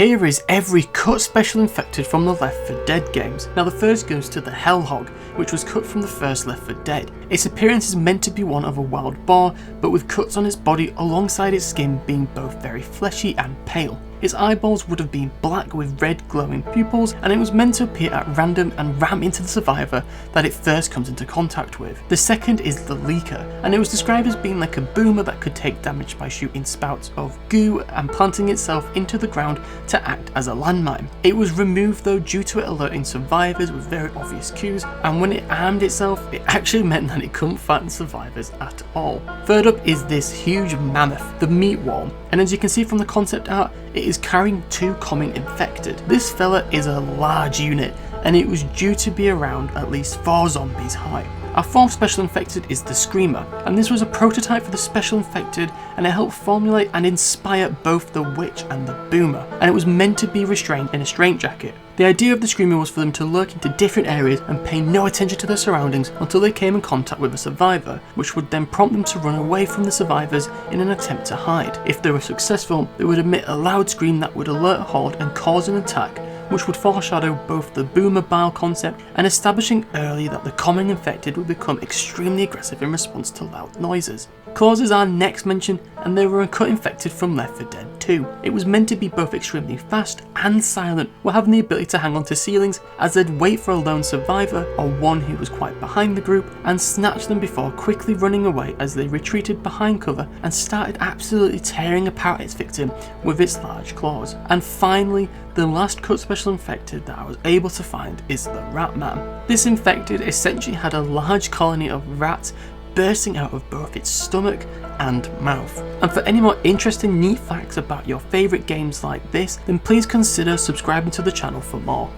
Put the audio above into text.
Here is every cut special infected from the Left 4 Dead games. Now the first goes to the Hellhog, which was cut from the first Left 4 Dead. Its appearance is meant to be one of a wild boar, but with cuts on its body alongside its skin being both very fleshy and pale. Its eyeballs would have been black with red glowing pupils, and it was meant to appear at random and ram into the survivor that it first comes into contact with. The second is the Leaker, and it was described as being like a boomer that could take damage by shooting spouts of goo and planting itself into the ground to act as a landmine. It was removed though due to it alerting survivors with very obvious cues, and when it armed itself, it actually meant that it couldn't frighten survivors at all. Third up is this huge mammoth, the Meat Worm, and as you can see from the concept art, it is carrying 2 common infected. This fella is a large unit, and it was due to be around at least 4 zombies high. Our fourth special infected is the Screamer, and this was a prototype for the special infected, and it helped formulate and inspire both the Witch and the Boomer, and it was meant to be restrained in a straitjacket. The idea of the Screamer was for them to lurk into different areas and pay no attention to their surroundings until they came in contact with a survivor, which would then prompt them to run away from the survivors in an attempt to hide. If they were successful, they would emit a loud scream that would alert a horde and cause an attack, which would foreshadow both the Boomer Bile concept and establishing early that the common infected would become extremely aggressive in response to loud noises. Claws is our next mention, and they were a cut infected from Left 4 Dead 2. It was meant to be both extremely fast and silent, while having the ability to hang onto ceilings as they'd wait for a lone survivor or one who was quite behind the group and snatch them before quickly running away as they retreated behind cover and started absolutely tearing apart its victim with its large claws. And finally, the last cut special infected that I was able to find is the Rat Man. This infected essentially had a large colony of rats bursting out of both its stomach and mouth. And for any more interesting neat facts about your favourite games like this, then please consider subscribing to the channel for more.